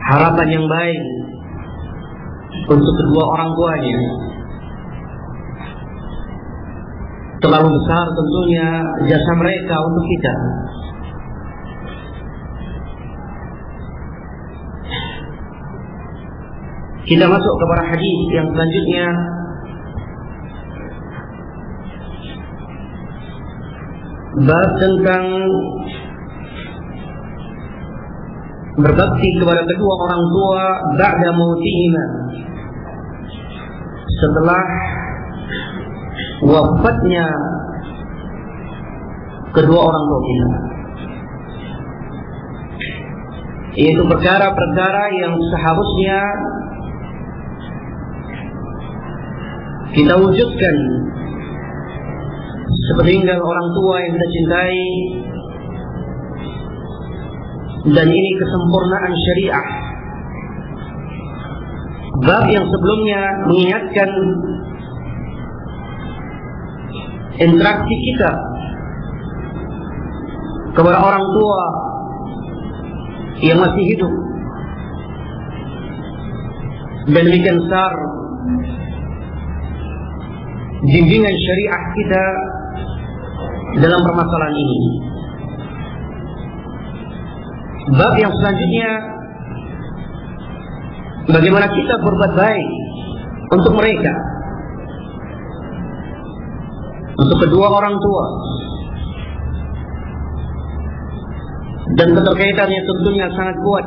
harapan yang baik untuk kedua orang tuanya. Terlalu besar tentunya jasa mereka untuk kita. Kita masuk kepada hadis yang selanjutnya. Bab tentang berbakti kepada kedua orang tua ba'da mautihima, setelah wafatnya kedua orang tua kita, yaitu perkara-perkara yang seharusnya kita wujudkan sepeninggal orang tua yang kita cintai. Dan ini kesempurnaan syariah. Bab yang sebelumnya mengingatkan interaksi kita kepada orang tua yang masih hidup, dan demikian besar bimbingan syariah kita dalam permasalahan ini. Bab yang selanjutnya, bagaimana kita berbuat baik untuk mereka, untuk kedua orang tua, dan keterkaitannya tentunya sangat kuat,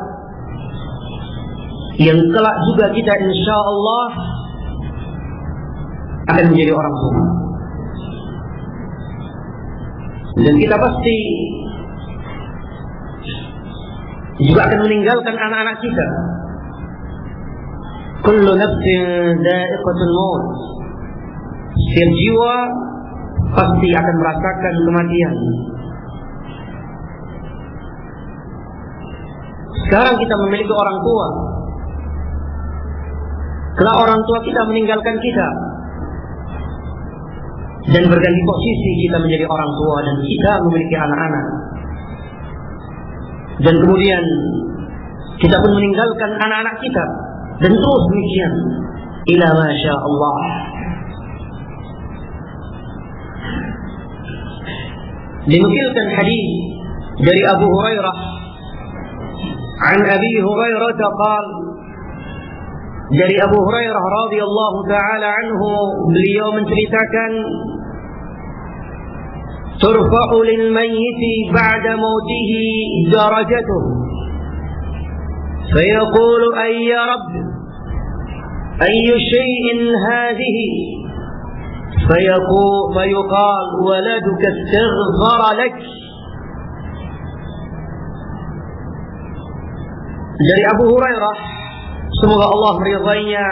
yang kelak juga kita insya Allah akan menjadi orang tua. Dan kita pasti juga akan meninggalkan anak-anak kita. Kullu nafsin dha'iqatul maut. Setiap jiwa pasti akan merasakan kematian. Sekarang kita memiliki orang tua, kelak orang tua kita meninggalkan kita, dan berganti posisi kita menjadi orang tua dan kita memiliki anak-anak. Dan kemudian kita pun meninggalkan anak-anak kita, dan terus demikian ila masya Allah. Dinukilkan hadis dari Abu Hurairah, an Abi Hurairah qala, dari Abu Hurairah radhiyallahu taala anhu, beliau menceritakan, turfa'u lil mayyiti ba'da mautihi darajatuhu fayaqulu ay ya rabb ayyu shay'in hadhihi fayuqal waladuka istaghfara lak. Dari Abu Hurairah, semoga Allah meridainya,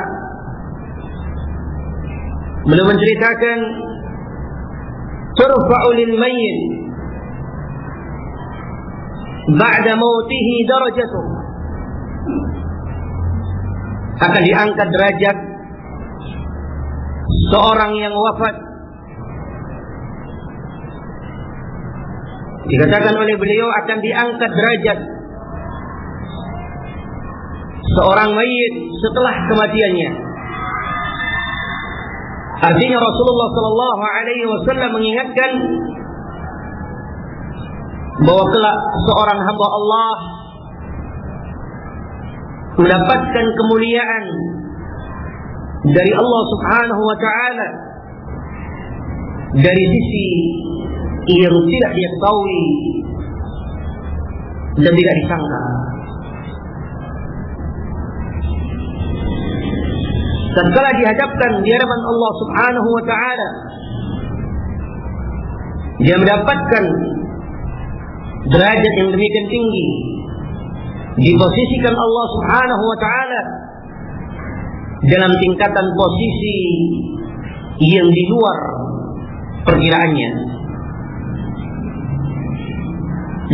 beliau menceritakan, turfa'u lil mayyit ba'da mautihi darajatuh, akan diangkat derajat seorang yang wafat. Dikatakan oleh beliau akan diangkat derajat seorang mayit setelah kematiannya. Artinya Rasulullah sallallahu alaihi wasallam mengingatkan bahwa kelak seorang hamba Allah mendapatkan kemuliaan dari Allah Subhanahu wa taala dari sisi yang tidak diketahui dan tidak disangka. Tatkala dihadapkan di hadapan Allah Subhanahu wa taala, dia mendapatkan derajat yang demikian tinggi, diposisikan Allah Subhanahu wa taala dalam tingkatan posisi yang di luar perkiraannya.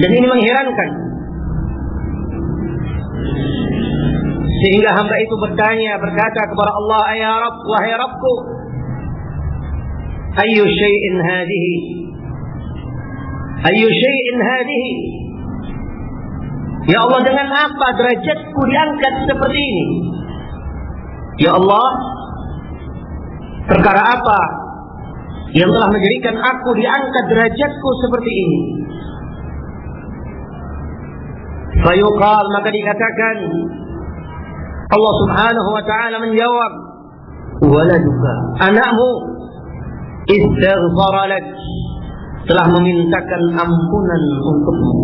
Dan ini mengherankan, sehingga hamba itu berkata kepada Allah, ya Rabb, wahai Rabbku, ayyu syai'in hadhihi, ayyu syai'in hadhihi, Ya Allah, dengan apa derajatku diangkat seperti ini? Ya Allah, perkara apa yang telah menjadikan aku diangkat derajatku seperti ini? Fayuqal, maka dikatakan, Allah subhanahu wa ta'ala menjawab, waladuka, anakmu, istighfara lak, telah memintakan ampunan untukmu.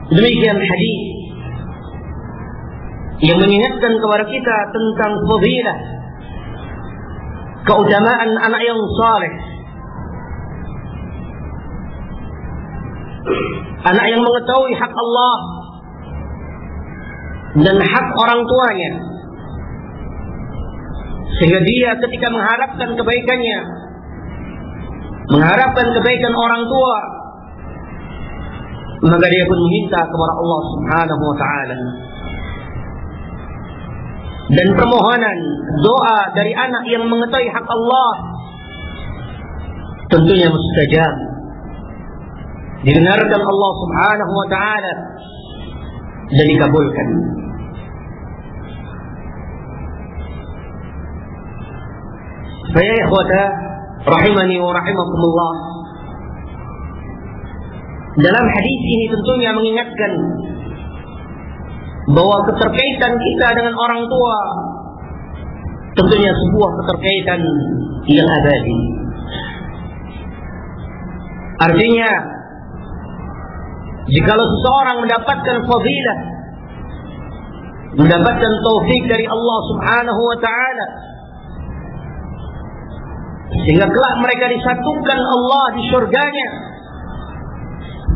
Demikian hadis yang mengingatkan kepada kita tentang fadilah, keutamaan anak yang saleh, anak yang mengetahui hak Allah dan hak orang tuanya, sehingga dia ketika mengharapkan kebaikannya, mengharapkan kebaikan orang tua, maka dia pun meminta kepada Allah subhanahu wa ta'ala. Dan permohonan, doa dari anak yang mengetahui hak Allah tentunya mustajab, didengarkan Allah subhanahu wa ta'ala dan dikabulkan. Faya ikhwata rahimani wa rahimakumullah, dalam hadis ini tentunya mengingatkan bahwa keterkaitan kita dengan orang tua tentunya sebuah keterkaitan yang abadi. Artinya, jikalau seseorang mendapatkan fadilah, mendapatkan taufik dari Allah subhanahu wa ta'ala, sehingga kelak mereka disatukan Allah di syurganya,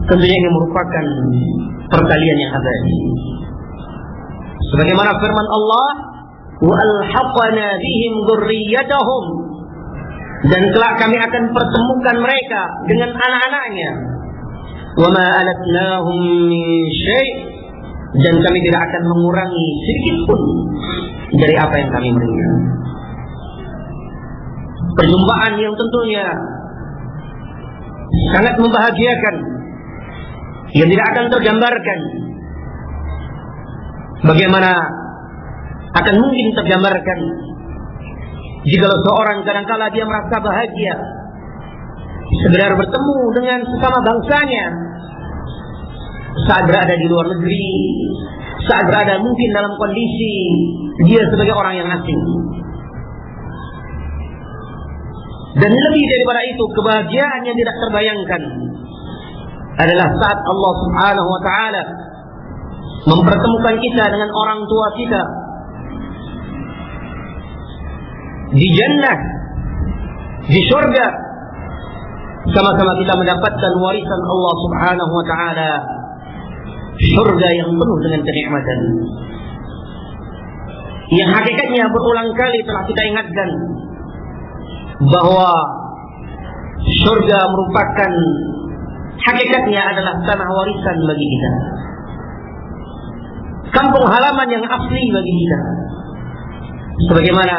tentunya ini merupakan perkalian yang abadi. Sebagaimana firman Allah, wa alhaqna bihim dzurriyyatahum, dan kelak kami akan pertemukan mereka dengan anak-anaknya. Wa ma alatnahum min syai', dan kami tidak akan mengurangi sedikit pun dari apa yang kami berikan. Perjumpaan yang tentunya sangat membahagiakan, yang tidak akan tergambarkan. Bagaimana akan mungkin tergambarkan jika seorang kadangkala dia merasa bahagia sekedar bertemu dengan sesama bangsanya saat berada di luar negeri, saat berada mungkin dalam kondisi dia sebagai orang yang asing. Dan lebih daripada itu, kebahagiaan yang tidak terbayangkan adalah saat Allah subhanahu wa ta'ala mempertemukan kita dengan orang tua kita di jannah, di surga, sama-sama kita mendapatkan warisan Allah subhanahu wa ta'ala, surga yang penuh dengan kenikmatan, yang hakikatnya berulang kali telah kita ingatkan bahwa surga merupakan hakikatnya adalah tanah warisan bagi kita, kampung halaman yang asli bagi kita, sebagaimana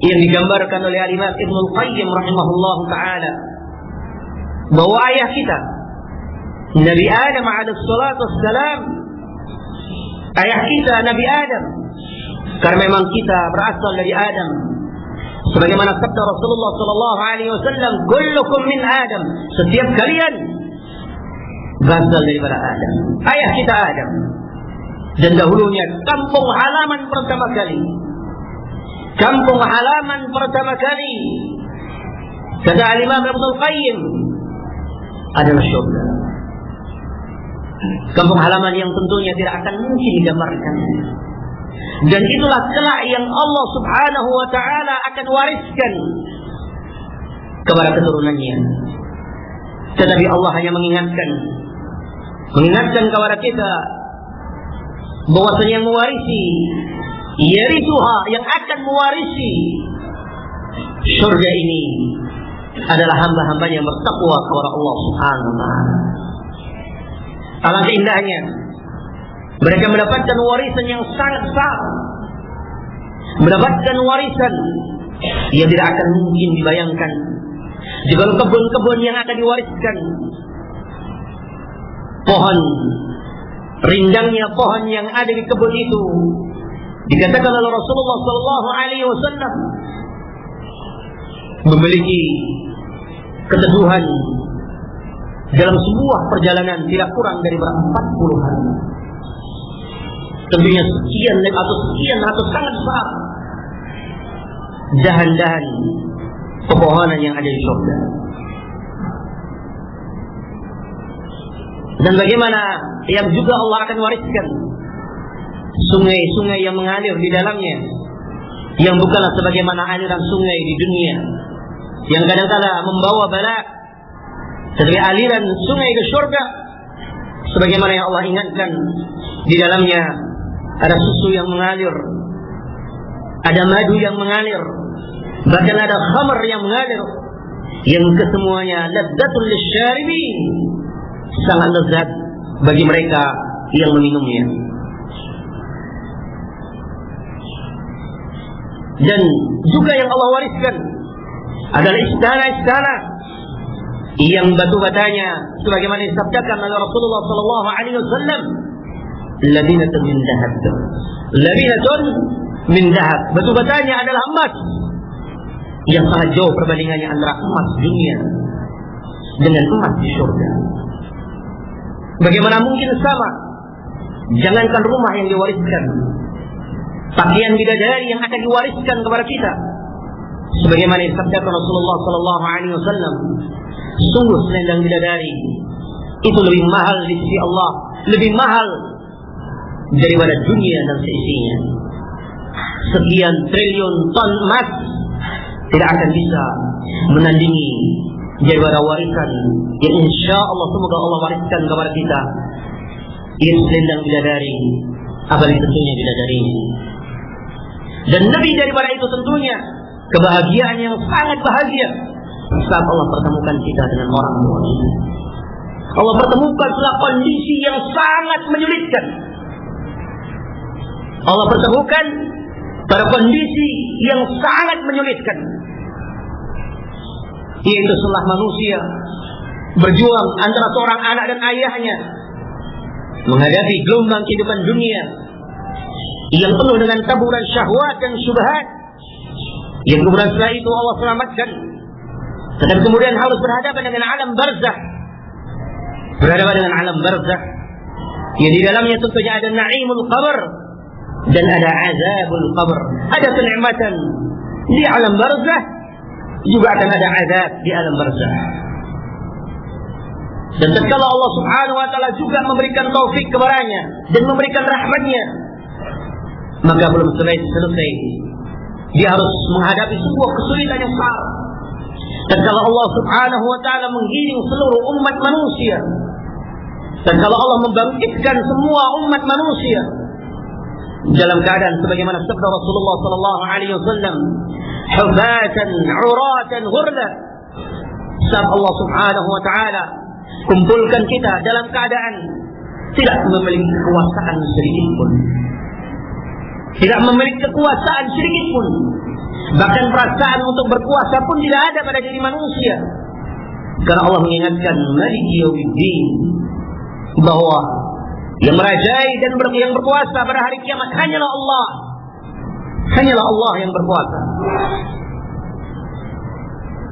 yang digambarkan oleh Al-Imam Ibnul Qayyim rahimahullah ta'ala, bahwa ayah kita Nabi Adam alaihi salatu wassalam, ayah kita Nabi Adam, karena memang kita berasal dari Adam, sebagaimana sabda Rasulullah sallallahu alaihi wasallam, kullukum min Adam, setiap kalian berasal daripada Adam, ayah kita Adam. Dan dahulunya kampung halaman pertama kali, kampung halaman pertama kali, kata Al-Imam Ibnul Qayyim, adalah surga. Kampung halaman yang tentunya tidak akan mungkin digambarkan. Dan itulah kelak yang Allah subhanahu wa ta'ala akan wariskan kepada keturunannya. Tetapi Allah hanya mengingatkan kepada kita bahwasanya yang mewarisi, yarisuha, yang akan mewarisi surga ini adalah hamba-hamba yang bertakwa kepada Allah subhanahu wa ta'ala. Alangkah indahnya mereka mendapatkan warisan yang sangat besar, mendapatkan warisan yang tidak akan mungkin dibayangkan. Jika kebun-kebun yang akan diwariskan, pohon, rindangnya pohon yang ada di kebun itu, dikatakan oleh Rasulullah Sallallahu Alaihi Wasallam memiliki keteduhan dalam sebuah perjalanan tidak kurang dari 40 hari. Tentunya sekian atau sangat besar dahan-dahan pepohonan yang ada di surga. Dan bagaimana yang juga Allah akan wariskan sungai-sungai yang mengalir di dalamnya, yang bukanlah sebagaimana aliran sungai di dunia yang kadang-kala membawa bala, tetapi aliran sungai ke surga sebagaimana yang Allah ingatkan, di dalamnya ada susu yang mengalir, ada madu yang mengalir, bahkan ada khamr yang mengalir, yang kesemuanya ladzatul lisyaribin, sangat lezat bagi mereka yang meminumnya. Dan juga yang Allah wariskan adalah istana-istana yang batu-batanya sebagaimana disabdakan oleh Rasulullah sallallahu alaihi wasallam, labinatun min dahab. Labinatun min dahab. Batu-batanya adalah emas yang sangat jauh perbandingannya antara emas dunia dengan emas di surga. Bagaimana mungkin sama? Jangankan rumah yang diwariskan, pakaian bidadari yang akan diwariskan kepada kita, sebagaimana disabdakan Rasulullah sallallahu alaihi wasallam, sungguh selendang bidadari itu lebih mahal di sisi Allah, lebih mahal daripada dunia dan seisinya. Sekian triliun ton emas tidak akan bisa menandingi daripada warisan yang insya Allah semoga Allah wariskan kepada kita, yaitu selendang bidadari, apalagi tentunya bidadarinya. Dan lebih daripada itu tentunya kebahagiaan yang sangat bahagia saat Allah pertemukan kita dengan orang tua kita. Allah pertemukan setelah kondisi yang sangat menyulitkan. Allah pertemukan pada kondisi yang sangat menyulitkan, yaitu setelah manusia berjuang antara seorang anak dan ayahnya menghadapi gelombang kehidupan dunia yang penuh dengan taburan syahwat dan syubhat, yang kemudian setelah itu Allah selamatkan, dan kemudian harus berhadapan dengan alam barzakh, yang di dalamnya tentunya ada na'imul qabr dan ada azabul qabr. Ada kenikmatan di alam barzakh, juga akan ada azab di alam barzakh. Dan tatkala Allah Subhanahu wa taala juga memberikan taufik kepadanya dan memberikan rahmatnya, maka belum selesai dia harus menghadapi sebuah kesulitan yang besar. Tatkala Allah Subhanahu wa taala menggiring seluruh umat manusia, tatkala Allah membangkitkan semua umat manusia dalam keadaan sebagaimana sabda Rasulullah sallallahu alaihi wasallam, hubatan uratan ghurla. Sabda Allah Subhanahu wa taala, kumpulkan kita dalam keadaan tidak memiliki kekuasaan sedikit pun. Tidak memiliki kekuasaan sedikit pun. Bahkan perasaan untuk berkuasa pun tidak ada pada diri manusia. Karena Allah mengingatkan Maliki Yaumiddin, bahwa yang merajai dan yang berkuasa pada hari kiamat hanyalah Allah. Hanyalah Allah yang berkuasa.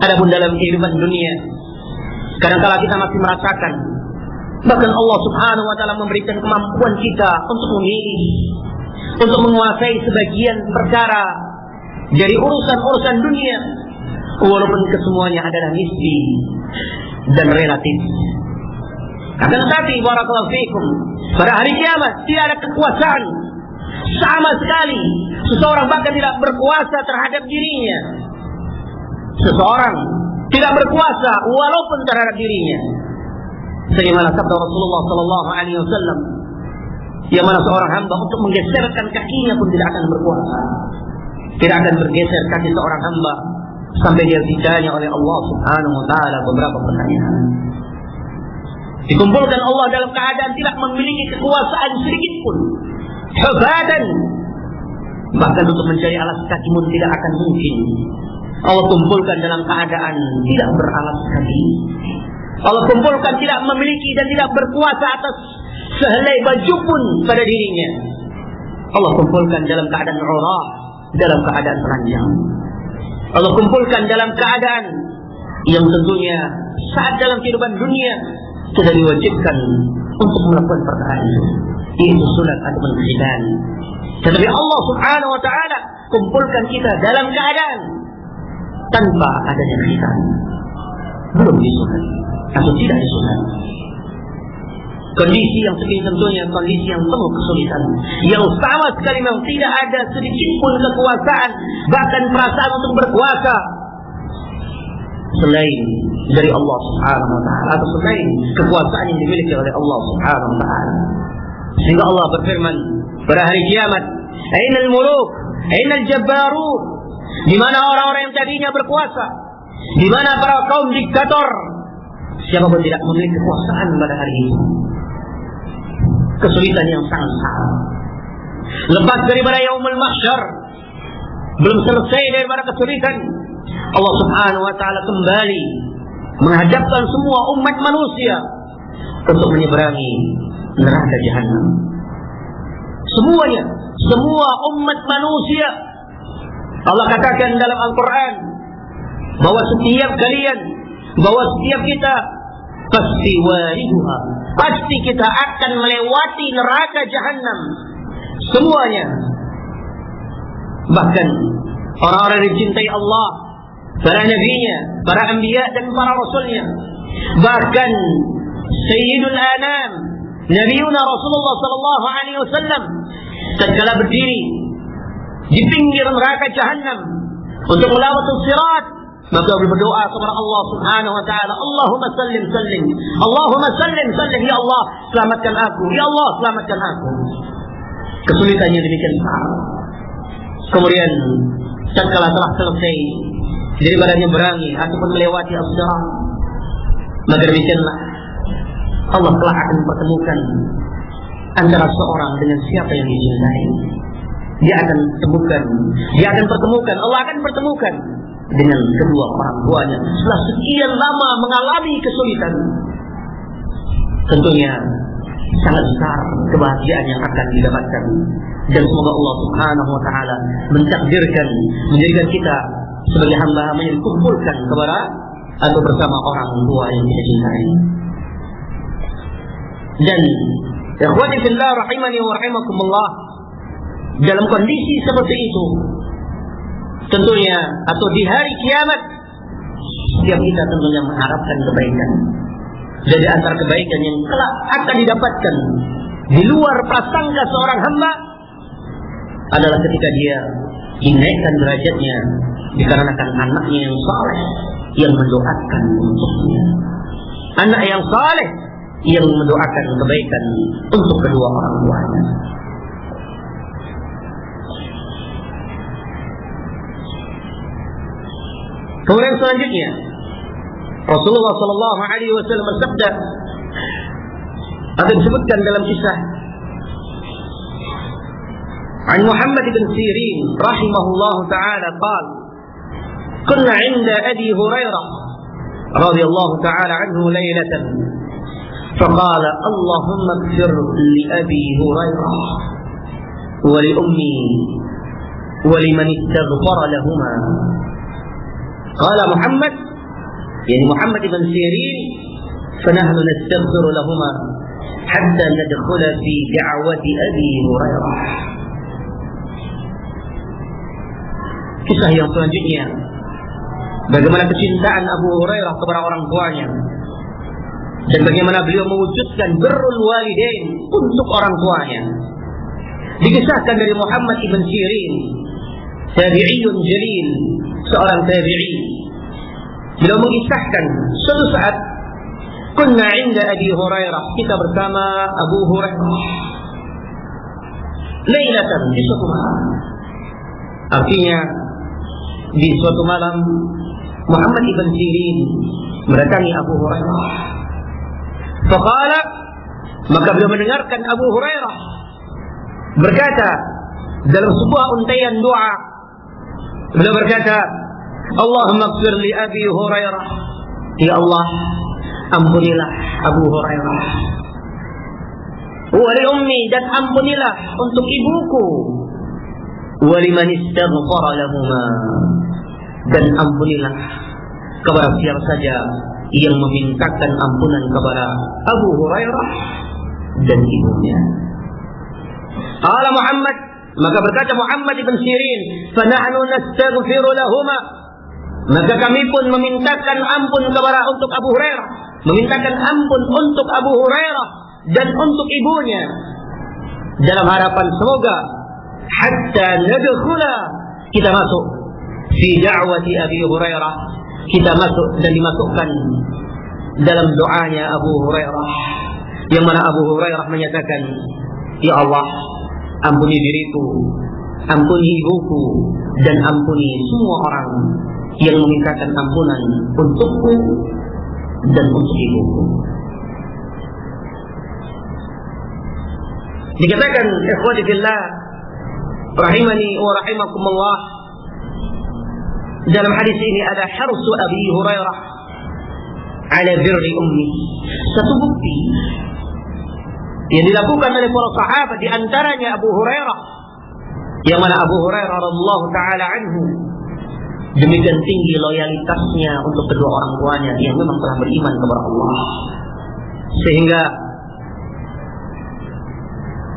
Adapun dalam kehidupan dunia, kadang-kala kita masih merasakan, bahkan Allah Subhanahu wa taala memberikan kemampuan kita untuk memilih, untuk menguasai sebagian perkara dari urusan-urusan dunia, walaupun kesemuanya adalah nisbi dan relatif. Akan tetapi barakallahu fiikum, pada hari kiamat tidak ada kekuasaan sama sekali. Seseorang bahkan tidak berkuasa terhadap dirinya. Seseorang tidak berkuasa walaupun terhadap dirinya. Sebagaimana sabda Rasulullah sallallahu alaihi wasallam, yang mana seorang hamba untuk menggeserkan kakinya pun tidak akan berkuasa. Tidak akan bergeser kaki seorang hamba sampai dia ditanya oleh Allah Subhanahu wa taala beberapa pertanyaan. Dikumpulkan Allah dalam keadaan tidak memiliki kekuasaan sedikit pun. Hubatan, bahkan untuk mencari alas kaki pun tidak akan mungkin. Allah kumpulkan dalam keadaan tidak beralas kaki. Allah kumpulkan tidak memiliki dan tidak berkuasa atas sehelai baju pun pada dirinya. Allah kumpulkan dalam keadaan urah, dalam keadaan telanjang. Allah kumpulkan dalam keadaan yang tentunya saat dalam kehidupan dunia sudah diwajibkan untuk melakukan perkara itu, yaitu sunat atau khitan. Tetapi Allah Subhanahu wa taala kumpulkan kita dalam keadaan tanpa adanya khitan. Belum disunat atau tidak disunat. Kondisi yang seperti tentunya kondisi yang penuh kesulitan, yang sama sekali memang tidak ada sedikit pun kekuasaan, bahkan perasaan untuk berkuasa selain dari Allah Subhanahu wa taala, atau selain kekuasaan yang dimiliki oleh Allah Subhanahu wa taala. Sehingga Allah berfirman pada hari kiamat, "Ainal muluk, ainal jabbarun?" Di mana orang-orang yang tadinya berkuasa? Di mana para kaum diktator? Siapapun tidak memiliki kekuasaan pada hari itu. Kesulitan yang sangat sangat. Lepas daripada yaumul mahsyar, belum selesai daripada kesulitan, Allah Subhanahu wa taala kembali menghadapkan semua umat manusia untuk menyeberangi neraka jahanam. Semuanya, semua umat manusia. Allah katakan dalam Al-Quran bahwa setiap kalian, bahwa setiap kita pasti wariduha, pasti kita akan melewati neraka jahanam. Semuanya. Bahkan orang-orang yang dicintai Allah, para nabinya, para anbiya dan para rasulnya, bahkan Sayyidul Anam, Nabiuna Rasulullah sallallahu alaihi wasallam, tatkala berdiri di pinggir neraka jahanam untuk melewati sirat, maka berdoa kepada Allah Subhanahu wa taala, Allahumma sallim sallim, Allahumma sallim sallim, ya Allah selamatkan aku, ya Allah selamatkan aku. Kesulitannya demikian besar. Kemudian tatkala telah selesai daripada menyeberangi ataupun melewati as-sirat, maka demikianlah Allah telah akan mempertemukan antara seorang dengan siapa yang dicintai. Dia akan pertemukan, Allah akan pertemukan dengan kedua orang tuanya setelah sekian lama mengalami kesulitan. Tentunya sangat besar kebahagiaan yang akan didapatkan, dan semoga Allah Subhanahu wa taala mentakdirkan menjadikan kita sebagai hamba-hamba yang dikumpulkan kepada atau bersama orang tua yang kita cintai. Dan ikhwati fillah rahimani wa rahimakumullah, dalam kondisi seperti itu tentunya, atau di hari kiamat, setiap kita tentunya mengharapkan kebaikan. Jadi antara kebaikan yang kelak akan didapatkan di luar prasangka seorang hamba adalah ketika dia dinaikkan derajatnya dikarenakan anaknya yang saleh yang mendoakan untuknya. Anak yang saleh yang mendoakan kebaikan untuk kedua orang tuanya. Kemudian selanjutnya Rasulullah sallallahu alaihi wasallam bersabda, ada disebutkan dalam kisah An Muhammad bin Sirin rahimahullah taala qala, kunna 'inda Abi Hurairah radhiyallahu taala anhu laylatan faqala Allahumma ighfir li Abi Hurairah wa li ummi wa liman istaghfara lahumā. Qala Muhammad, yani Muhammad ibn Sirin, فنحن نستغفر لهما حتى ندخل في دعوة أبي هريرة. Kisah yang selanjutnya, bagaimana kecintaan Abu Hurairah kepada orang tuanya dan bagaimana beliau mewujudkan birrul walidain untuk orang tuanya. Dikisahkan dari Muhammad ibn Sirin, tabi'iyun jalil, seorang tabi'i. Beliau mengisahkan suatu saat kunna 'inda Abi Hurairah, kita bersama Abu Hurairah lailatan, di suatu malam. Artinya di suatu malam Muhammad ibn Sirin mendatangi Abu Hurairah. Faqala, maka beliau mendengarkan Abu Hurairah berkata dalam sebuah untaian doa, beliau berkata, Allahumma ighfir li Abi Hurairah, ya Allah ampunilah Abu Hurairah. Wa li ummi, dan ampunilah untuk ibuku. Wa liman istaghfara lahuma, dan ampunilah kepada siapa saja yang memintakan ampunan kepada Abu Hurairah dan ibunya. Qala Muhammad, maka berkata Muhammad ibn Sirin, fa nahnu nastaghfiru lahuma, maka kami pun memintakan ampun kepada untuk Abu Hurairah, memintakan ampun untuk Abu Hurairah dan untuk ibunya, dalam harapan semoga hatta nadkhula, kita masuk fi da'wati Abi Hurairah, kita masuk dan dimasukkan dalam doanya Abu Hurairah, yang mana Abu Hurairah menyatakan, ya Allah, ampuni diriku, ampuni ibuku, dan ampuni semua orang yang memintakan ampunan untukku dan untuk ibuku. Dikatakan ikhwati fillah rahimani wa rahimakumullah, dalam hadis ini ada harsu Abi Hurairah ala birri ummi, satu bukti yang dilakukan oleh para sahabat, di antaranya Abu Hurairah, yang mana Abu Hurairah radhiyallahu taala anhu demikian tinggi loyalitasnya untuk kedua orang tuanya yang memang telah beriman kepada Allah, sehingga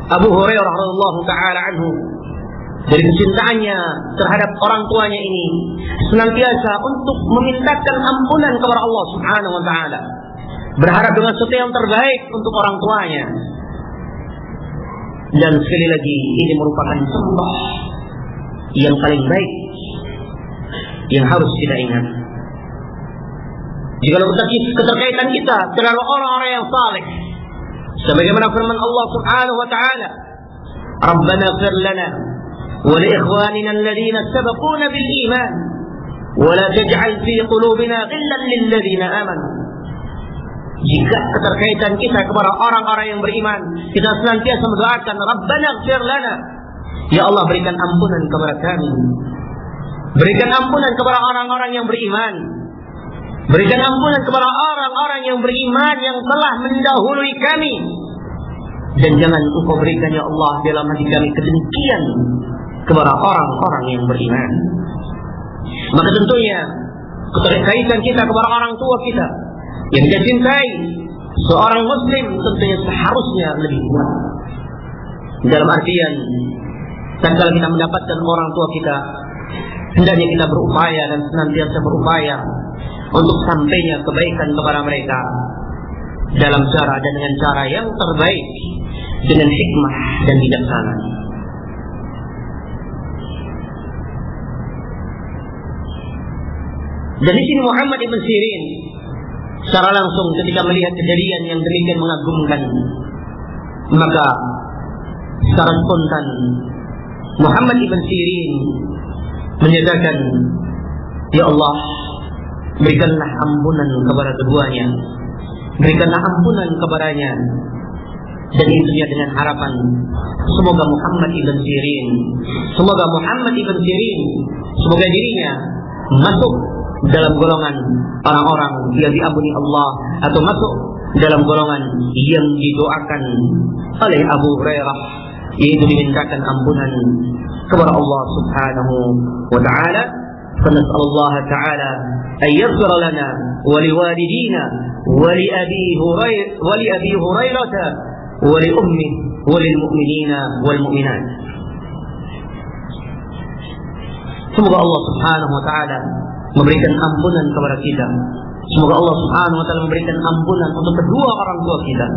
Abu Hurairah radhiyallahu taala anhu dari kecintaannya terhadap orang tuanya ini senantiasa untuk memintakan ampunan kepada Allah Subhanahu wa taala, berharap dengan sesuatu yang terbaik untuk orang tuanya. Dan sekali lagi, ini merupakan contoh yang paling baik yang harus kita ingat. Jika keterkaitan kita dengan orang-orang yang saleh, sebagaimana firman Allah Subhanahu wa taala, Rabbana ighfir lana wa li ikhwanina alladhina sabaquna bil iman wa la taj'al fi qulubina ghillan lil ladzina amanu. Jika keterkaitan kita kepada orang-orang yang beriman, kita senantiasa mendoakan Rabbana ighfir lana, ya Allah, berikan ampunan kepada kami, berikan ampunan kepada orang-orang yang beriman, berikan ampunan kepada orang-orang yang beriman yang telah mendahului kami, dan jangan Engkau berikan ya Allah dalam hati kami kedengkian kepada orang-orang yang beriman. Maka tentunya keterkaitan kita kepada orang tua kita yang kita cintai, seorang muslim tentunya seharusnya lebih kuat. Dalam artian, tatkala kita mendapatkan orang tua kita, hendaknya kita berupaya dan senantiasa berupaya untuk sampainya kebaikan kepada mereka dalam cara dan dengan cara yang terbaik, dengan hikmah dan bijaksana. Dan di sini Muhammad ibn Sirin secara langsung ketika melihat kejadian yang demikian mengagumkan, maka secara spontan Muhammad ibn Sirin menyatakan, ya Allah, berikanlah ampunan kepada keduanya, berikanlah ampunan kepadanya. Dan itunya dengan harapan semoga Muhammad ibn Sirin, semoga dirinya masuk dalam golongan orang-orang yang diampuni Allah, atau masuk dalam golongan yang didoakan oleh Abu Hurairah, yaitu dimintakan ampunan kepada Allah Subhanahu wa taala. Fanas'alullah ta'ala an yaghfir lana wa liwalidina wa li Abi Hurairah wa li ummi wa lil mu'minina wal mu'minat. Semoga Allah Subhanahu wa taala memberikan ampunan kepada kita. Semoga Allah Subhanahu wa taala memberikan ampunan untuk kedua orang tua kita,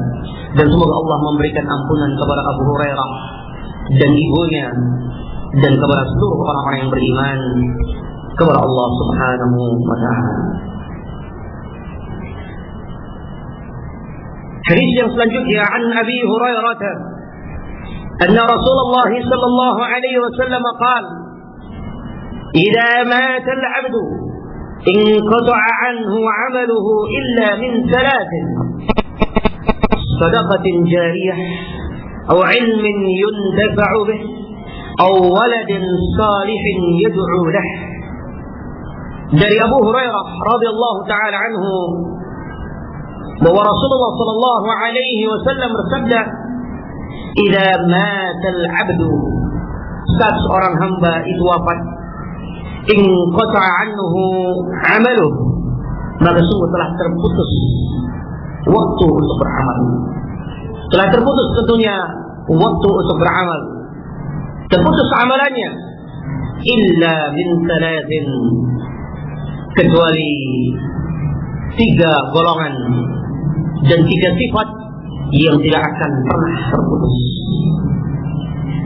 dan semoga Allah memberikan ampunan kepada Abu Hurairah dan ibunya, dan kepada seluruh orang-orang yang beriman kepada Allah Subhanahu wa taala. Hadis yang selanjutnya, an Abi Hurairah anna Rasulullah sallallahu alaihi wasallam qala, idza mata al-'abdu انقطع عنه عمله إلا من ثلاث: صدقة جارية أو علم ينتفع به أو ولد صالح يدعو له. Dari Abu Hurairah radhiyallahu taala anhu, bahwa Rasulullah sallallahu alaihi wasallam bersabda, "Idza matal 'abdu," saat seorang hamba itu wafat, "inqata'a anhu 'amaluh," maka sungguh telah terputus waktu untuk beramal. Telah terputus tentunya waktu untuk beramal. Terputus amalannya. Illa min thalathin, kecuali 3 golongan dan 3 sifat yang tidak akan pernah terputus.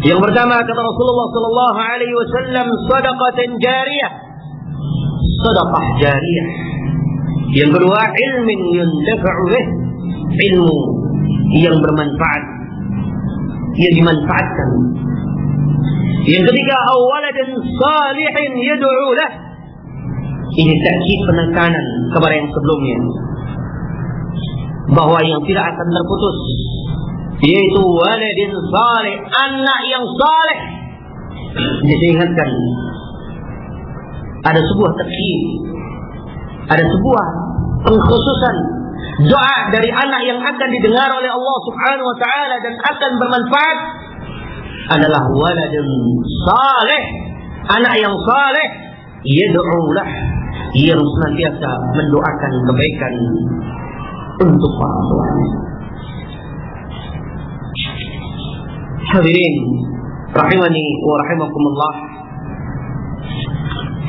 Yang pertama, kata Rasulullah sallallahu alaihi wasallam, shadaqatan jariyah, sedekah jariyah. Yang kedua, ilmin yuntafa'u bih, ilmu yang bermanfaat, yang dimanfaatkan. Yang ketiga, awaladun salihin yad'u lah. Ini takkid, penekanan kepada yang sebelumnya, bahwa yang tidak akan terputus yaitu waladin salih, anak yang saleh. Diingatkan, ada sebuah takkid, ada sebuah pengkhususan doa dari anak yang akan didengar oleh Allah Subhanahu wa taala dan akan bermanfaat adalah waladun saleh, anak yang saleh, yad'u lah, yang senantiasa mendoakan kebaikan untuk para tuanya. Hadirin rahimani wa rahimakumullah,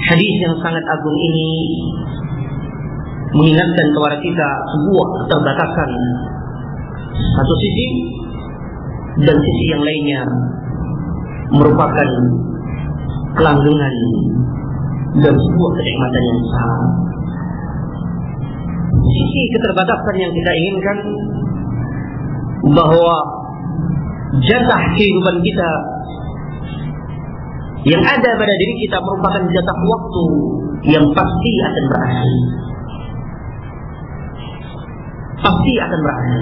hadis yang sangat agung ini mengingatkan kepada kita sebuah keterbatasan satu sisi, dan sisi yang lainnya merupakan kelanggengan dan sebuah kenikmatan yang besar. Sisi keterbatasan yang kita inginkan, bahwa jatah kehidupan kita yang ada pada diri kita merupakan jatah waktu yang pasti akan berakhir. Pasti akan berakhir.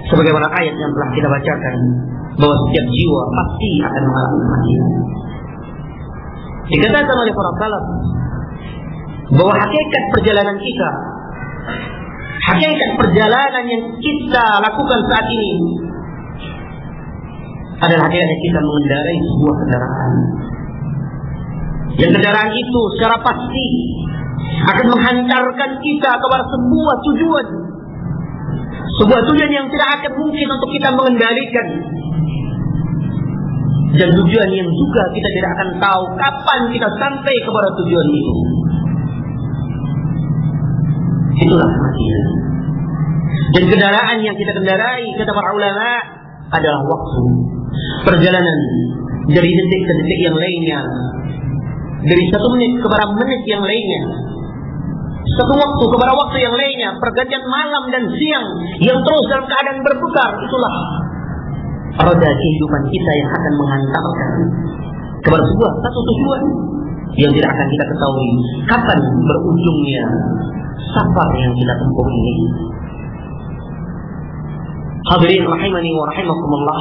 Sebagaimana ayat yang telah kita bacakan, bahwa setiap jiwa pasti akan mengalami kematian. Dikatakan oleh para salaf bahwa hakikat perjalanan kita, hakikat perjalanan yang kita lakukan saat ini adalah hakikat kita mengendarai sebuah kendaraan. Yang kendaraan itu secara pasti akan menghantarkan kita kepada sebuah tujuan. Sebuah tujuan yang tidak akan mungkin untuk kita mengendalikan. Dan tujuan yang juga kita tidak akan tahu kapan kita sampai kepada tujuan itu. Itulah kematian. Dan kendaraan yang kita kendarai, kata para ulama, adalah waktu. Perjalanan dari detik ke detik yang lainnya, dari 1 menit kepada menit yang lainnya, satu waktu kepada waktu yang lainnya, pergantian malam dan siang yang terus dalam keadaan berputar. Itulah roda kehidupan kita yang akan menghantarkan kepada sebuah satu tujuan yang tidak akan kita ketahui kapan berujungnya safar yang kita tempuh ini. Hadirin rahimani wa rahimakumullah,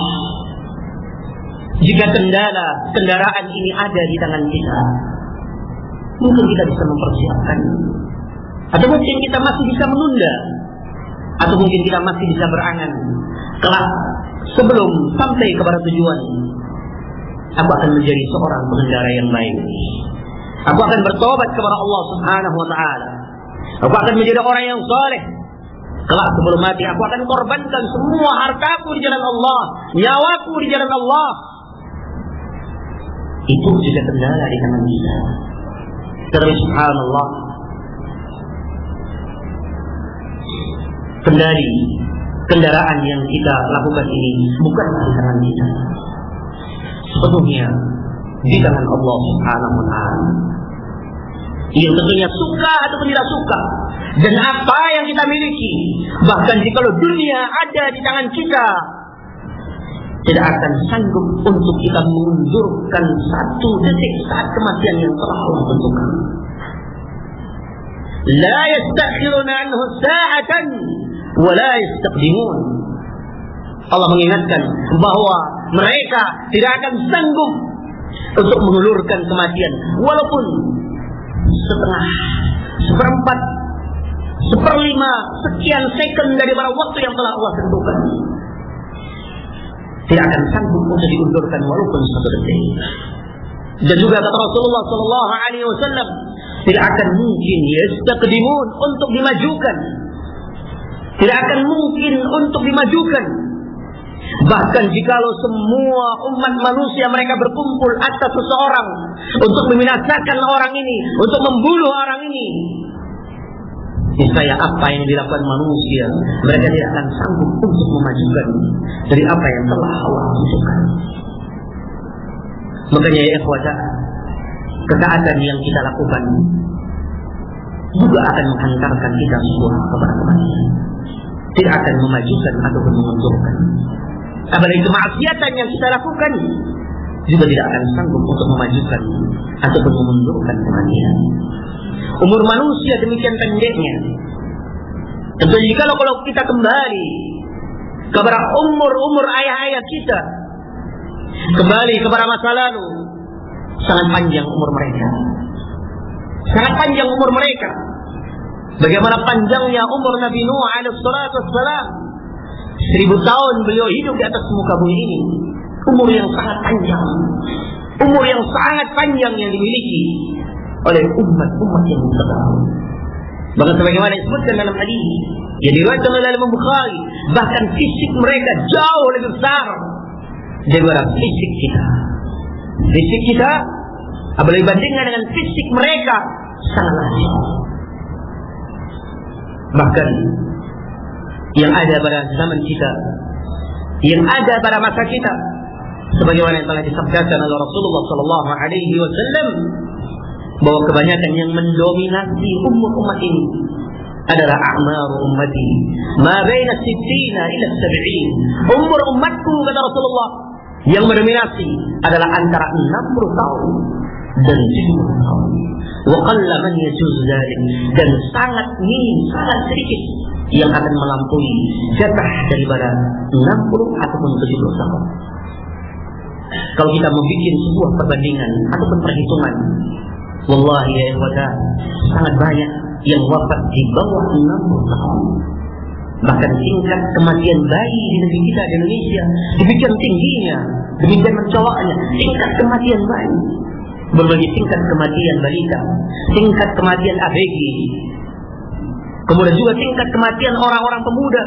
jika kendaraan ini ada di tangan kita, mungkin kita bisa mempersiapkan, atau mungkin kita masih bisa menunda, atau mungkin kita masih bisa berangan. Kelak sebelum sampai kepada tujuan, aku akan menjadi seorang pengendara yang baik. Aku akan bertobat kepada Allah Subhanahu wa taala. Aku akan menjadi orang yang saleh. Kelak sebelum mati, aku akan korbankan semua hartaku di jalan Allah, nyawaku di jalan Allah. Itu juga kendala di tangan kita. Tapi subhanallah, kendaraan yang kita lakukan ini bukan di tangan kita, sepenuhnya di tangan Allah Subhanahu wa taala. Yang tentunya suka ataupun tidak suka, dan apa yang kita miliki, bahkan jika dunia ada di tangan kita, tidak akan sanggup untuk kita mengundurkan satu detik saat kematian yang telah Allah tentukan. La yastakhiruna anhu sa'atan wa la yastaqdimun. Allah mengingatkan bahwa mereka tidak akan sanggup untuk mengulurkan kematian, walaupun setengah, seperempat, 1/5 sekian second daripada waktu yang telah Allah tentukan, tidak akan sanggup untuk diundurkan walaupun 1 detik. Dan juga kata Rasulullah sallallahu alaihi wasallam, tidak akan mungkin yastaqdimun untuk dimajukan. Tidak akan mungkin untuk dimajukan. Bahkan jikalau semua umat manusia mereka berkumpul atas seseorang untuk membinasakan orang ini, untuk membunuh orang ini, niscaya apa yang dilakukan manusia, mereka tidak akan sanggup untuk memajukan dari apa yang telah Allah tentukan. Makanya ya ikhwata, ketaatan yang kita lakukan juga akan menghantarkan kita semua kepada kematian. Tidak akan memajukan ataupun memundurkan. Apalagi kemaksiatan yang kita lakukan juga tidak akan sanggup untuk memajukan ataupun memundurkan kematian. Umur manusia demikian pendeknya. Tentu jikalau kalau kita kembali kepada umur ayah-ayah kita, kembali kepada masa lalu, sangat panjang umur mereka. Sangat panjang umur mereka. Bagaimana panjangnya umur Nabi Nuh alaihi salatu wassalam. 1000 tahun beliau hidup di atas muka bumi ini. Umur yang sangat panjang. Umur yang sangat panjang yang dimiliki oleh umat-umat yang terdahulu. Bahkan sebagaimana disebutkan dalam hadis yang diriwayatkan oleh Imam Bukhari, bahkan fisik mereka jauh lebih besar daripada fisik kita. Fisik kita apabila dibandingkan dengan fisik mereka sangatlah jauh. Bahkan yang ada pada zaman kita, yang ada pada masa kita, sebagaimana yang telah disabdakan oleh Rasulullah sallallahu alaihi wasallam, bahwa kebanyakan yang mendominasi umur umat ini adalah a'mar ummati ma baina 60 ila 70. Umur umatku, kata Rasulullah, yang mendominasi adalah antara 60 tahun dan 70 tahun. Wa qalla man yajuz dzalik, dan sangat minim, sangat sedikit yang akan melampaui jatah daripada 60 ataupun 70 tahun. Kalau kita membuat sebuah perbandingan ataupun perhitungan, wallahi ya ikhwata, sangat banyak yang wafat di bawah 60 tahun. Bahkan tingkat kematian bayi di negeri kita di Indonesia demikian tingginya, demikian mencoloknya tingkat kematian bayi. Berbagai tingkat kematian balita, tingkat kematian ABG, kemudian juga tingkat kematian orang-orang pemuda.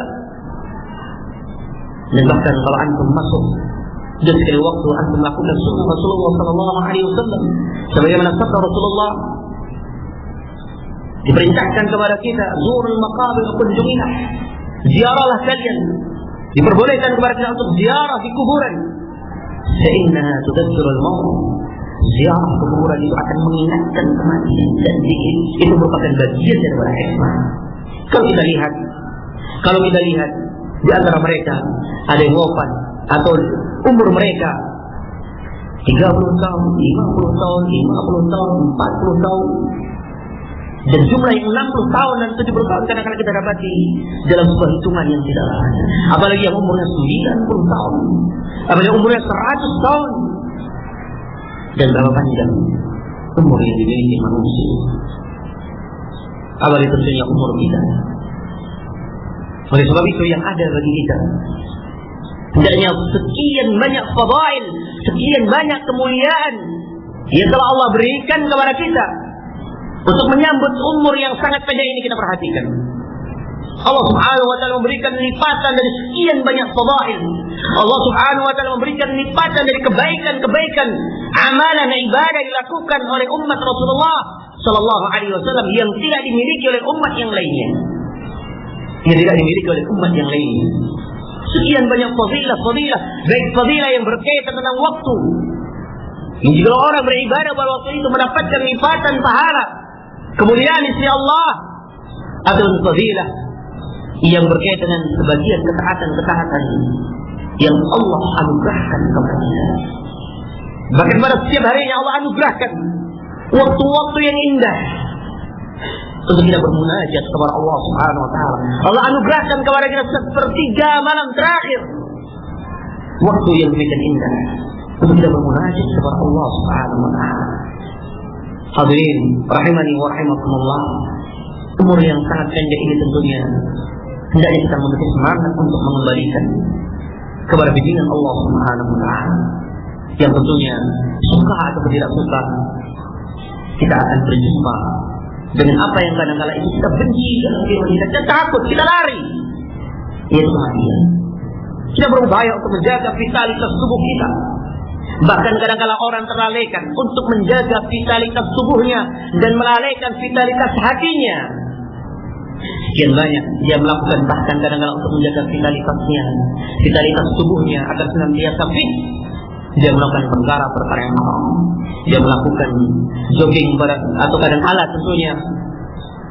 Dan bahkan kalau antum masuk dan sekali waktu antum melakukan sunnah Rasulullah sallallahu alaihi wasallam, sebagaimana sabda Rasulullah, diperintahkan kepada kita, zurul maqabir kunjungilah, ziarahlah kalian, diperbolehkan kepada kita untuk ziarah di kuburan. Sa'innaha tudzakirul maut, ziarah kuburan itu akan mengingatkan kematian, dan itu merupakan bagian daripada hikmah. Kalau kita lihat di antara mereka ada yang wafat atau umur mereka 30 tahun, 50 tahun, 50 tahun, 40 tahun, dan jumlah yang 60 tahun dan 70 tahun kadang-kadang kita dapati dalam sebuah hitungan yang tidak ada. Apalagi yang umurnya 90 tahun, apalagi umurnya 100 tahun. Dan berapa panjang umur yang dimiliki manusia, apalagi tentunya umur kita. Oleh sebab itu yang ada bagi kita hendaknya sekian banyak fadail, sekian banyak kemuliaan yang telah Allah berikan kepada kita untuk menyambut umur yang sangat pendek ini. Kita perhatikan, Allah subhanahu wa ta'ala memberikan lipatan dari sekian banyak fadail. Allah subhanahu wa ta'ala memberikan lipatan dari kebaikan-kebaikan, amalan ibadah dilakukan oleh umat Rasulullah sallallahu alaihi wasallam yang tidak dimiliki oleh umat yang lainnya. Yang tidak dimiliki oleh umat yang lainnya. Sekian banyak fadilah, baik fadilah yang berkaitan tentang waktu. Jika orang beribadah pada waktu itu mendapatkan lipatan pahala, kemuliaan di sisi Allah, atau fadilah yang berkaitan dengan sebagian ketaatan-ketaatan yang Allah anugerahkan kepada kita. Bahkan pada setiap harinya Allah anugerahkan waktu-waktu yang indah untuk kita bermunajat kepada Allah subhanahu wa ta'ala. Allah anugerahkan kepada kita sepertiga malam terakhir, waktu yang demikian indah untuk kita bermunajat kepada Allah subhanahu wa ta'ala. Hadirin rahimani wa rahimakumullah, umur yang sangat pendek ini tentunya hendaknya kita memiliki semangat untuk mengembalikan kepada bimbingan Allah Subhanahu wa Ta'ala, yang tentunya suka atau tidak suka kita akan berjumpa dengan apa yang kadang-kala itu kita benci dalam kehidupan kita takut, kita lari, yaitu kematian. Kita berupaya untuk menjaga vitalitas tubuh kita. Bahkan kadang-kala orang terlalaikan untuk menjaga vitalitas tubuhnya dan melalaikan vitalitas hatinya. Sekian banyak dia melakukan, bahkan kadang-kala untuk menjaga vitalitasnya, vitalitas tubuhnya agar senantiasa fit. Dia melakukan perkara-perkara yang haram. Dia melakukan jogging atau kadang kala tentunya,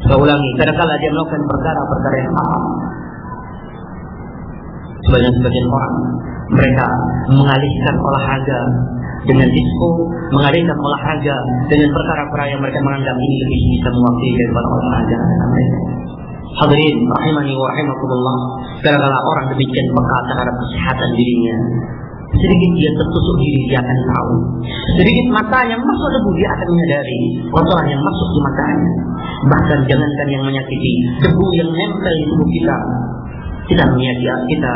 saya ulangi, kadang-kala dia melakukan perkara-perkara yang haram. Sebagian orang mereka mengalihkan olahraga dengan disco, mengalihkan olahraga dengan perkara-perkara yang mereka menganggap ini lebih bisa mewakili daripada olahraga mereka. Hadirin rahimani wa rahimakumullah, kadang-kala orang demikian peka terhadap kesehatan dirinya. Sedikit dia tertusuk diri, dia akan tahu. Sedikit matanya masuk debu, dia akan menyadari kotoran yang masuk di matanya. Bahkan jangankan yang menyakiti, debu yang nempel di tubuh kita, kita menyadari, kita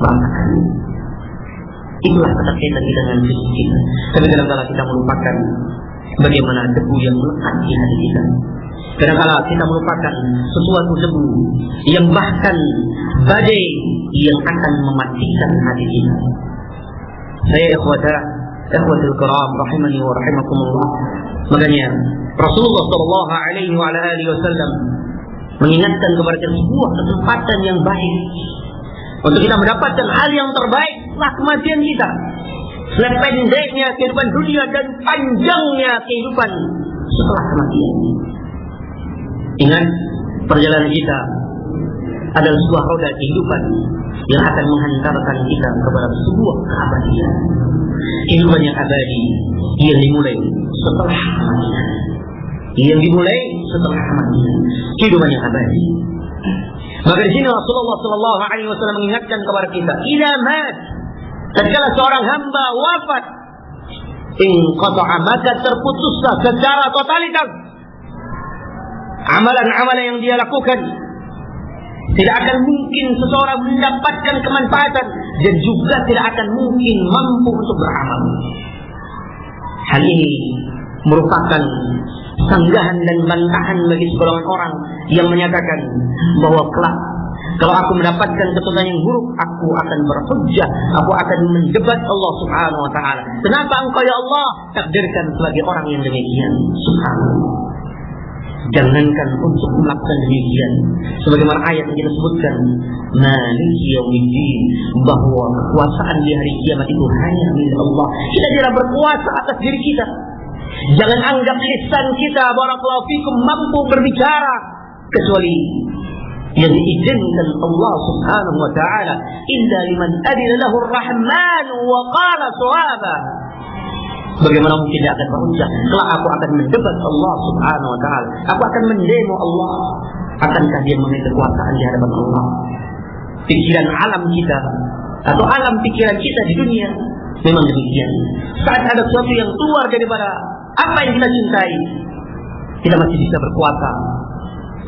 merasakan. Itulah keterkaitan kita dengan fisik kita. Tapi kadang-kala kita melupakan bagaimana debu yang melekat di hati kita. Kadang-kala kita melupakan sesuatu debu yang bahkan badai yang akan mematikan hati kita. Saya ikhwatul kiram rahimani wa rahimakumullah. Makanya Rasulullah sallallahu alaihi wasallam mengingatkan kepada kita sebuah kesempatan yang baik untuk kita mendapatkan hal yang terbaik setelah kematian kita. Setelah pendeknya kehidupan dunia dan panjangnya kehidupan setelah kematian. Ingat, perjalanan kita adalah sebuah roda kehidupan yang akan menghantarkan kita kepada sebuah keabadian. Kehidupan yang abadi yang dimulai setelah kematian. Yang dimulai setelah kematian. Kehidupan yang abadi. Maka di sini Rasulullah sallallahu alaihi wasallam mengingatkan kepada kita, "Idza mat", tatkala seorang hamba wafat, inqata'a, maka terputuslah secara totalitas amalan-amalan yang dia lakukan. Tidak akan mungkin seseorang mendapatkan kemanfaatan dan juga tidak akan mungkin mampu untuk beramal. Hal ini merupakan sanggahan dan bantahan bagi sebagian orang yang menyatakan bahwa kelak kalau aku mendapatkan keturunan yang buruk, aku akan berhujjah, aku akan mendebat Allah Subhanahu wa Ta'ala. Kenapa engkau ya Allah takdirkan sebagai orang yang demikian? Subhanallah. Jangankan untuk melakukan demikian, sebagaimana ayat yang kita sebutkan, Maliki yaumiddin, bahwa kekuasaan di hari kiamat itu hanya milik Allah. Kita tidak berkuasa atas diri kita. Jangan anggap lisan kita, barakallahu fikum, mampu berbicara kecuali yang diizinkan Allah Subhanahu wa Ta'ala. Illa liman adina lahu ar-rahman wa qala shawaba. Bagaimana mungkin dia akan berhujjah? Kelak aku akan mendebat Allah Subhanahu wa Ta'ala. Aku akan mendemo Allah. Akankah dia memiliki kekuasaan di hadapan Allah? Pikiran alam kita atau alam pikiran kita di dunia memang demikian. Saat ada sesuatu yang keluar daripada apa yang kita cintai, kita masih bisa berkuasa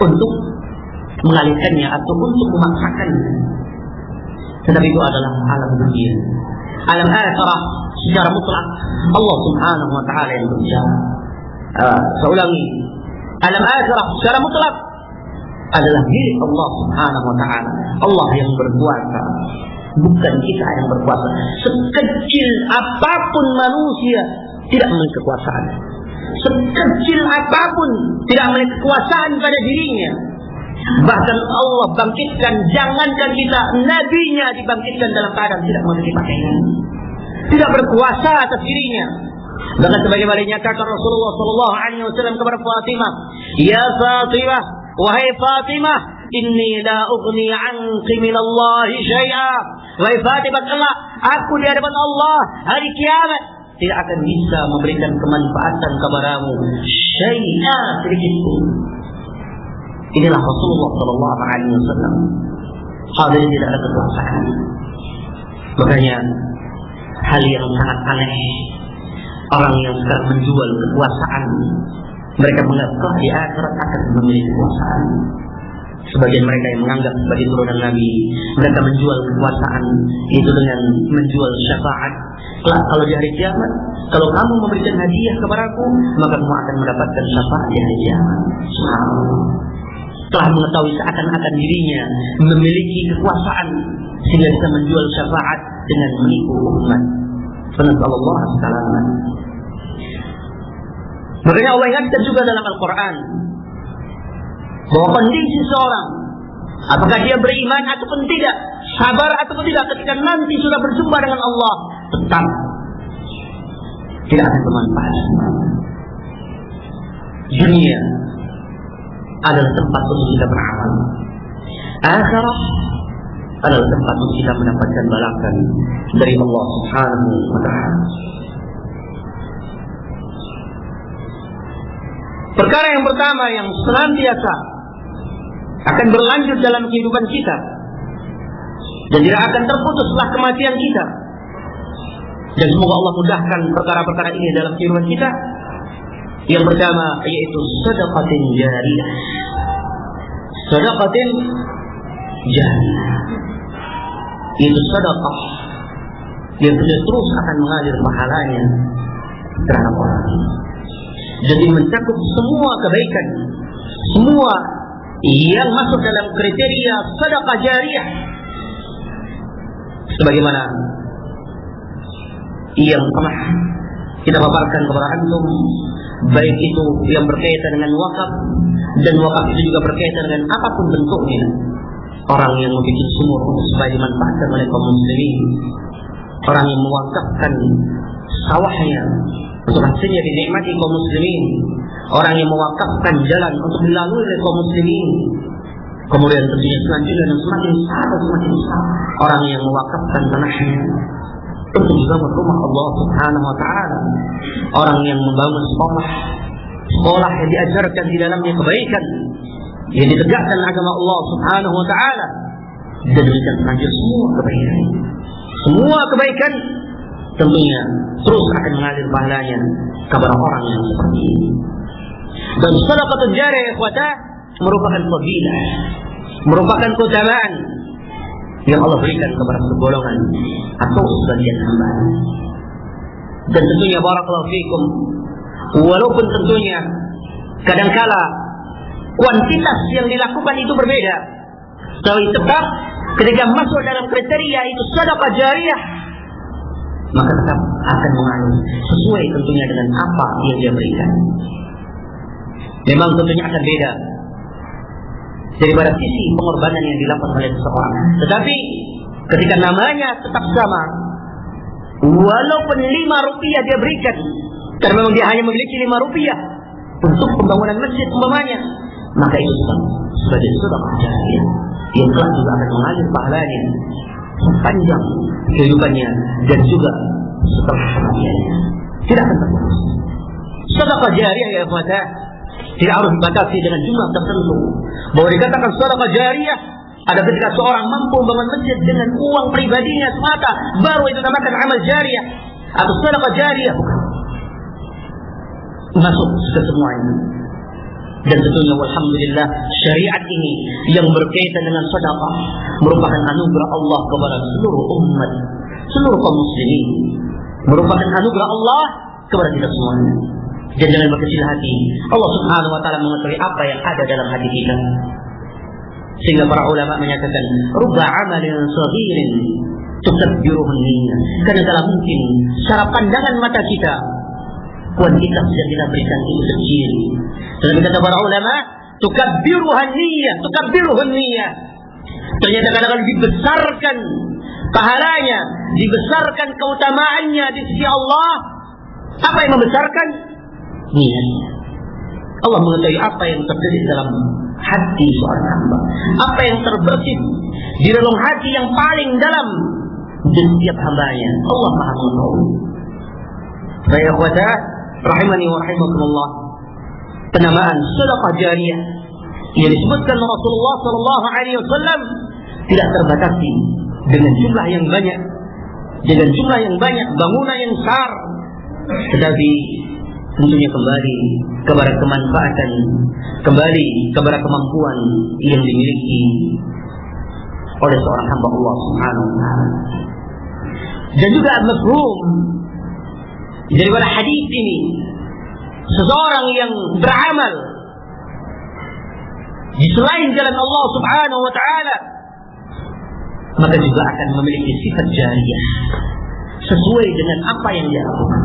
untuk mengalihkannya atau untuk memaksakannya. Tetapi itu adalah alam dunia. Alam akhirah secara mutlak Allah Subhanahu wa Ta'ala yang berbicara. Saya ulangi, alam akhirah secara mutlak adalah milik Allah Subhanahu wa Ta'ala. Allah yang berkuasa, bukan kita yang berkuasa. Sekecil apapun manusia tidak memiliki kekuasaan. Sekecil apapun tidak memiliki kekuasaan pada dirinya. Bahkan Allah bangkitkan, jangankan kita, nabinya dibangkitkan dalam keadaan tidak memiliki pakaian, tidak berkuasa atas dirinya. Bahkan sebagaimana dinyatakan Rasulullah sallallahu alaihi wasallam kepada Fatimah, "Ya Fatimah, wahai Fatimah, inni la ughni 'anki min Allah syai'a." Wahai Fatimah, kelak aku di hadapan Allah hari kiamat tidak akan bisa memberikan kemanfaatan kepadamu syai'a, sedikit pun. Inilah Rasulullah sallallahu alaihi wasallam. Hadirin, tidak ada kekuasaan. Makanya hal yang sangat aneh, orang yang sekarang menjual kekuasaan Mereka menganggap di akhirat akan memiliki kekuasaan. Sebagian mereka yang menganggap sebagai turunan Nabi, mereka menjual kekuasaan itu dengan menjual syafaat. Kalau di hari kiamat, kalau kamu memberikan hadiah kepadaku, maka kamu akan mendapatkan syafaat di hari kiamat. Subhanallah. Telah mengetahui seakan-akan dirinya memiliki kekuasaan sehingga bisa menjual syafaat dengan menipu umat. Nasallallahu alaihi wasallam. Makanya Allah ingatkan juga dalam Al-Quran bahwa kondisi seorang, apakah dia beriman ataupun tidak, sabar ataupun tidak, ketika nanti sudah berjumpa dengan Allah, tetap tidak akan bermanfaat. Dunia adalah tempat untuk kita beramal. Akhirat adalah tempat untuk kita mendapatkan balasan dari Allah Subhanahu wa Ta'ala. Perkara yang pertama yang senantiasa akan berlanjut dalam kehidupan kita dan tidak akan terputus setelah kematian kita, dan semoga Allah mudahkan perkara-perkara ini dalam kehidupan kita. Yang pertama yaitu sedekatin jariyah. Sedekatin jariyah itu sedekah yang terus akan mengalir pahalanya terhadap orang. Jadi mencakup semua kebaikan, semua yang masuk dalam kriteria sedekah jariyah. Sebagaimana yang pernah kita paparkan kepada antum, baik itu yang berkaitan dengan wakaf, dan wakaf itu juga berkaitan dengan apapun bentuknya. Orang yang membuat sumur untuk supaya dimanfaatkan oleh kaum muslimin, orang yang mewakafkan sawahnya untuk hasilnya dinikmati kaum muslimin, orang yang mewakafkan jalan untuk dilalui oleh kaum muslimin. Kemudian tentunya selanjutnya dan semakin besar, orang yang mewakafkan tanahnya untuk membangun rumah Allah Subhanahu wa Ta'ala, orang yang membangun sekolah yang diajarkan di dalamnya kebaikan, yang ditegakkan agama Allah Subhanahu wa Ta'ala, dan demikian selanjutnya semua kebaikan tentunya terus akan mengalir pahalanya kepada orang yang seperti ini. Dan sedekah jariyah ikhwata merupakan fadilah, merupakan keutamaan yang Allah berikan kepada segolongan atau sebagian hamba. Dan tentunya barakallahu fikum, walaupun tentunya kadangkala kuantitas yang dilakukan itu berbeda, tapi tetap ketika masuk dalam kriteria itu sedekah jariyah, maka tetap akan mengalir sesuai tentunya dengan apa yang dia berikan. Memang tentunya akan beda daripada sisi pengorbanan yang dilakukan oleh seseorang, tetapi ketika namanya tetap sama, walaupun 5 rupiah dia berikan, karena memang dia hanya memiliki 5 rupiah untuk pembangunan masjid umpamanya, maka itu sebagai sedekah jariyah yang kelak juga akan mengalir pahalanya sepanjang kehidupannya dan juga setelah kematiannya, tidak akan terputus. Sedekah jariyah ya ikhwata tidak harus dibatasi dengan jumlah tertentu. Bahwa dikatakan sedekah jariyah ada ketika seorang mampu membangun masjid dengan uang pribadinya semata, baru itu dinamakan amal jariyah atau sedekah jariyah. Masuk ke semuanya. Dan tentunya alhamdulillah syariat ini yang berkaitan dengan sedekah merupakan anugerah Allah kepada seluruh umat, seluruh kaum muslimin, merupakan anugerah Allah kepada kita semuanya. Dan jangan berkecil hati, Allah Subhanahu wa Ta'ala mengetahui apa yang ada dalam hati kita. Sehingga para ulama menyatakan rubba amalin saghirin tukabbiruhu niyyah. Kadang-kadang mungkin secara pandangan mata kita kuantitas yang kita berikan itu kecil, tetapi kata para ulama tukabbiruhu niyyah. Ternyata kadang-kadang dibesarkan pahalanya, dibesarkan keutamaannya di sisi Allah. Apa yang membesarkan? Niatnya. Allah mengetahui apa yang terjadi dalam hati seorang hamba, apa yang terbersih di relung hati yang paling dalam di setiap hambanya. Allah Maha mengetahui. Baik ikhwata rahimani wa rahimakumullah, penamaan sedekah jariyah yang disebutkan Rasulullah sallallahu alaihi wasallam tidak terbatasi dengan jumlah yang banyak, bangunan yang besar, tetapi tentunya kembali kepada kemanfaatan, kembali kepada kemampuan yang dimiliki oleh seorang hamba Allah Subhanahu wa ta'ala. Dan juga mafhum daripada hadis ini, seseorang yang beramal di selain jalan Allah Subhanahu wa ta'ala, maka juga akan memiliki sifat jariyah sesuai dengan apa yang dia lakukan.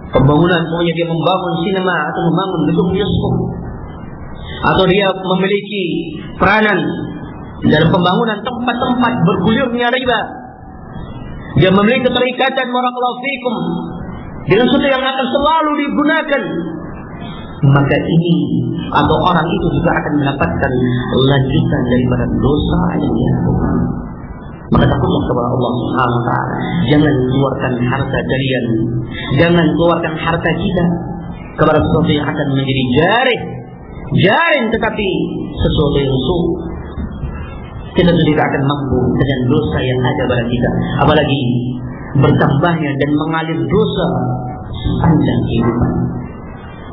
Pembangunan, semuanya dia membangun sinema atau membangun gedung bioskop, atau dia memiliki peranan dalam pembangunan tempat-tempat bergulirnya riba, dia memiliki keterikatan barakallahu fikum dengan sesuatu yang akan selalu digunakan, maka ini atau orang itu juga akan mendapatkan lanjutan daripada dosa yang dia lakukan. Maka takutlah kepada Allah Subhanahu wa ta'ala. Jangan keluarkan harta kalian, jangan keluarkan harta kita kepada sesuatu yang akan menjadi jaring tetapi sesuatu yang suci. Kita tidak akan mampu dengan dosa yang ada pada kita, apalagi bertambahnya dan mengalir dosa sepanjang kehidupan,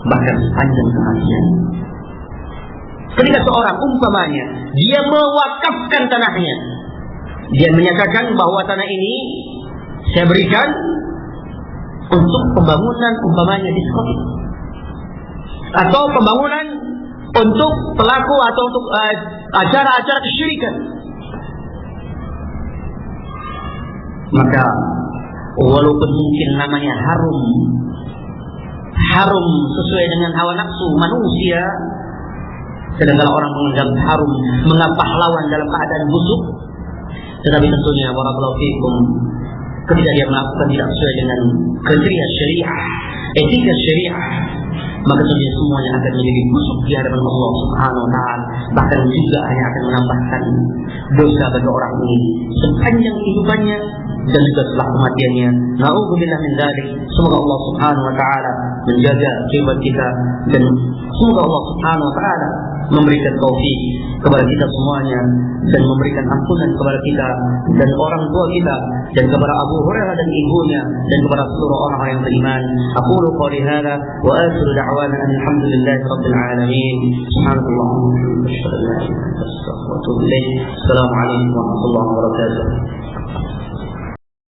bahkan sepanjang kematian. Ketika seorang umpamanya dia mewakafkan tanahnya, dia menyatakan bahwa tanah ini saya berikan untuk pembangunan umpamanya diskotik, atau pembangunan untuk pelaku atau untuk acara-acara kesyirikan, maka walaupun mungkin namanya harum sesuai dengan hawa nafsu manusia, sedangkan orang menganggap harum, mengapa pahlawan dalam keadaan busuk, tetapi tentunya barakallahu fikum, ketika dia melakukan tidak sesuai dengan kriteria syariah, etika syariah, maka tentunya semuanya akan menjadi busuk di hadapan Allah Subhanahu wa ta'ala, bahkan juga hanya akan menambahkan dosa bagi orang ini sepanjang kehidupannya dan juga setelah kematiannya. Na'udzubillah min dzalik. Semoga Allah Subhanahu wa ta'ala menjaga kehidupan kita, dan semoga Allah Subhanahu wa ta'ala memberikan taufik kepada kita semuanya, dan memberikan ampunan kepada kita dan orang tua kita, dan kepada Abu Hurairah dan ibunya, dan kepada seluruh orang yang beriman. Aqulu qouli hadza wa akhiru da'wana alhamdulillahi rabbil alamin. Subhanallahumma wa bihamdihi, asyhadu an la ilaha illa anta, astaghfiruka wa atubu ilaik. Assalamu alaikum warahmatullahi wabarakatuh.